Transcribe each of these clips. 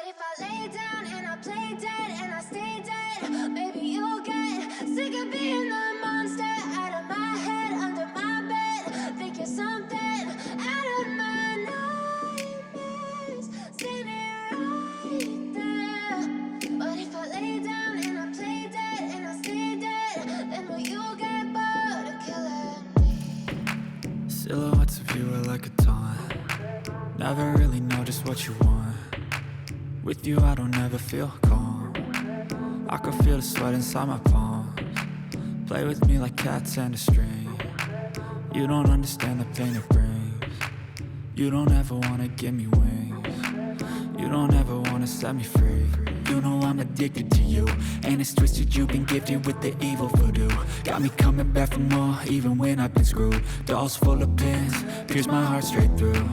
if I lay down and I play dead and I stay dead, maybe you'll get sick of being the monster out of my head, under my bed. Think you're something out of my nightmares, standing right there. But if I lay down and I play dead and I stay dead, then will you get bored of killing me? Silhouettes of you are like a taunt. Never really know just what you want. With you I don't ever feel calm. I can feel the sweat inside my palms. Play with me like cats and a string. You don't understand the pain it brings. You don't ever wanna give me wings. You don't ever wanna set me free. You know I'm addicted to you, and it's twisted, you've been gifted with the evil voodoo. Got me coming back for more, even when I've been screwed. Dolls full of pins, pierce my heart straight through.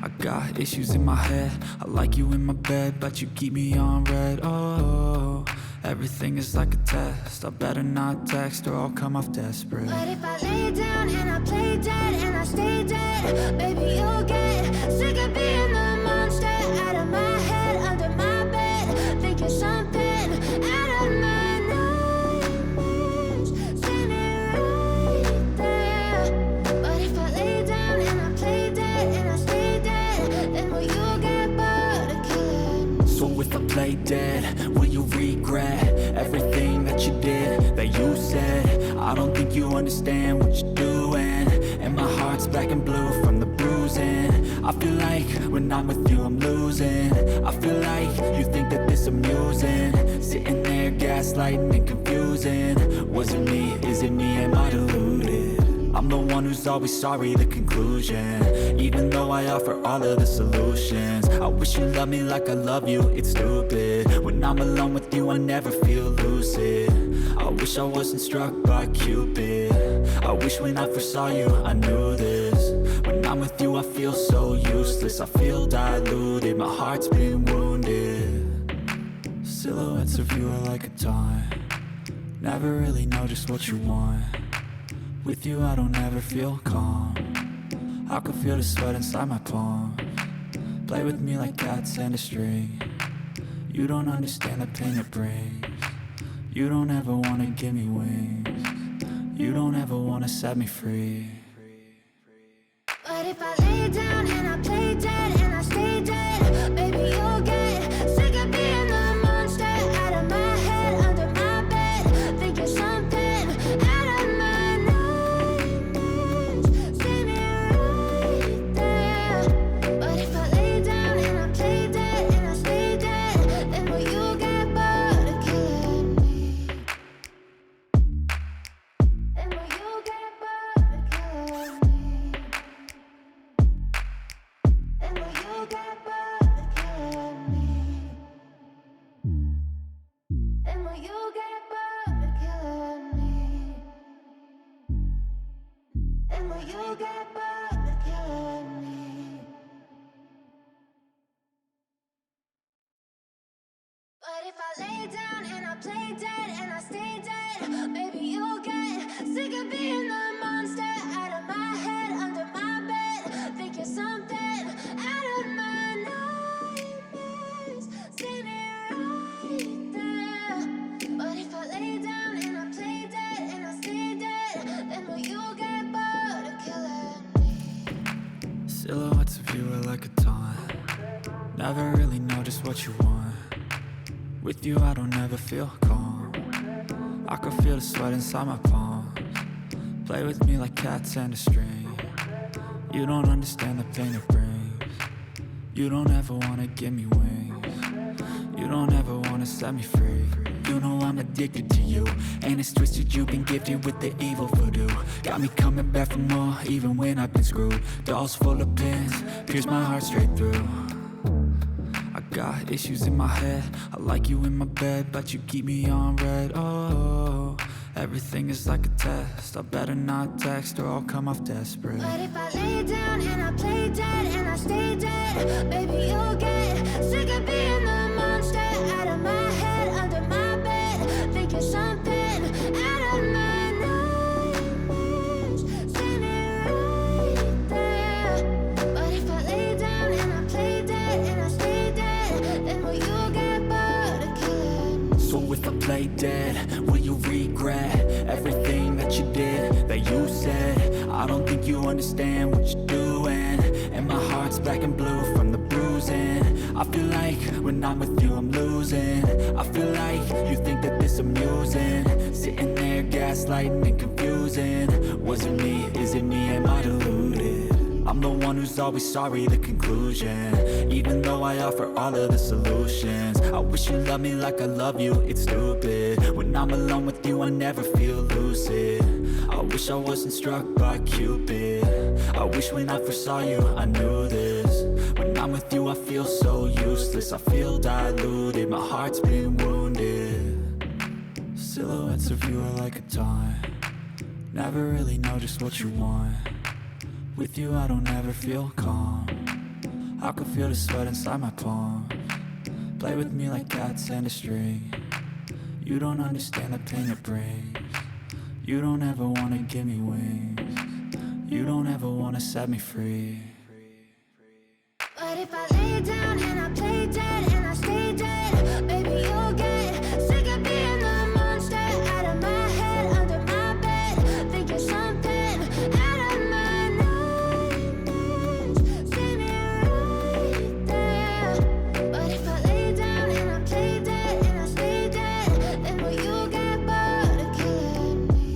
I got issues in my head, I like you in my bed, but you keep me on red. Oh, everything is like a test, I better not text or I'll come off desperate. But if I lay down and I play dead and I stay dead, baby you'll get sick of being the monster out of my head, under my bed. Think you're something out of my nightmares, standing right there. But if I lay down and I play dead and I stay dead, then will you get bored of killing me? So if I play dead, will you regret everything that you did, that you said? I don't think you understand what you're doing, and my heart's black and blue from the bruising. I feel like when I'm with you I'm losing. I feel like you think that this amusing, sitting there gaslighting and confusing. Was it me? Is it me? Am I deluded? I'm the one who's always sorry, the conclusion. Even though I offer all of the solutions, I wish you loved me like I love you, it's stupid. When I'm alone with you I never feel lucid. I wish I wasn't struck by Cupid. I wish when I first saw you I knew this. When I'm with you I feel so useless, I feel diluted, my heart's been wounded. Silhouettes of you are like a taunt. Never really know just what you want. With you I don't ever feel calm. I can feel the sweat inside my palms. Play with me like cats and a string. You don't understand the pain it brings. You don't ever wanna give me wings. You don't ever wanna set me free. But if I lay down and I play dead and I stay dead, baby you'll get sick of being the monster out of my head, under my bed. Think you're something out of my nightmares, standing right there. But if I lay down and I play dead and I stay dead, then will you get bored of killing me? Then will you get bored of killing me? And will you get bored of killing me? And will you get bored of killing me? And will you get bored of killing me? But if I lay down and I play dead and I stay dead, maybe you'll get sick of being the monster out of my head, under my bed. Think you're something out of my nightmares, standing right there. But if I lay down and I play dead and I stay dead, then will you get bored of killing me? Silhouettes of you are like a taunt. Never really know just what you want. With you I don't ever feel calm. I can feel the sweat inside my palms. Play with me like cats and a string. You don't understand the pain it brings. You don't ever wanna give me wings. You don't ever wanna set me free. You know I'm addicted to you, and it's twisted, you've been gifted with the evil voodoo. Got me coming back for more, even when I've been screwed. Dolls full of pins, pierce my heart straight through. I got issues in my head, I like you in my bed, but you keep me on red. Oh, everything is like a test, I better not text or I'll come off desperate. But if I lay down and I play dead and I stay dead, baby you'll get sick of being the monster out of my head, under my bed. Think you're something out of my nightmares, standing right there. But if I lay down and I play dead and I stay dead, if I play dead? Will you regret everything that you did, that you said? I don't think you understand what you're doing, and my heart's black and blue from the bruising. I feel like when I'm with you I'm losing. I feel like you think that this amusing, sitting there gaslighting and confusing. Was it me? Is it me? Am I deluded? I'm the one who's always sorry, the conclusion, even though I offer all of the solutions. I wish you loved me like I love you, it's stupid. When I'm alone with you I never feel lucid. I wish I wasn't struck by Cupid. I wish when I first saw you I knew this. When I'm with you I feel so useless, I feel diluted, my heart's been wounded. Silhouettes of you are like a taunt, never really know just what you want. With you I don't ever feel calm, I can feel the sweat inside my palms. Play with me like cats and a string. You don't understand the pain it brings. You don't ever wanna give me wings. You don't ever wanna set me free. But if I lay down and I play dead and I stay dead, baby you'll get sick of being the monster out of my head, under my bed. Think you're something out of my nightmares. See me right there. But if I lay down and I play dead and I stay dead, then will you get bored of killing me?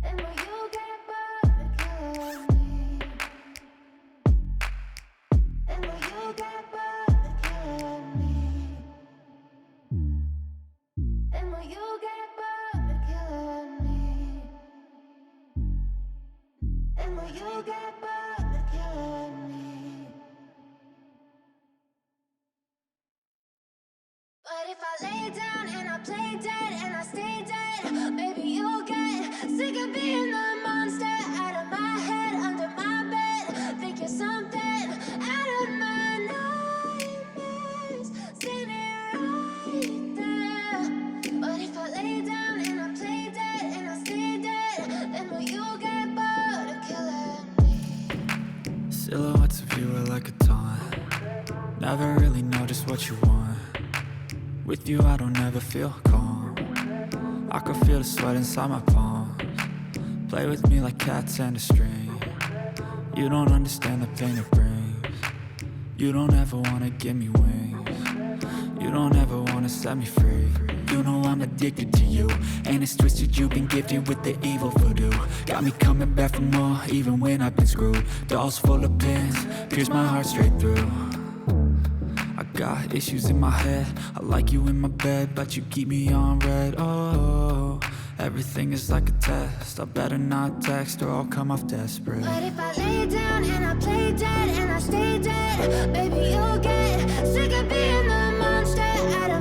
Then will you get bored of killing me? And will you get bored of killing me? And will you get bored of killing me? And will you get bored of killing me? But if I lay down and I play dead and I stay dead, maybe you'll get sick of being the monster out of my head, under my bed. Think you're something out of my nightmares. See me right there. But if I lay down and I play dead and I stay dead, then will you get bored of killing me? Silhouettes of you are like a taunt, never really know just what you want. With you I don't ever feel calm, I can feel the sweat inside my palms. Play with me like cats and a string. You don't understand the pain it brings. You don't ever wanna give me wings. You don't ever wanna set me free. You know I'm addicted to you, and it's twisted, you've been gifted with the evil voodoo. Got me coming back for more, even when I've been screwed. Dolls full of pins, pierce my heart straight through. I got issues in my head, I like you in my bed, but you keep me on red. Oh, everything is like a test, I better not text or I'll come off desperate. But if I lay down and I play dead and I stay dead, baby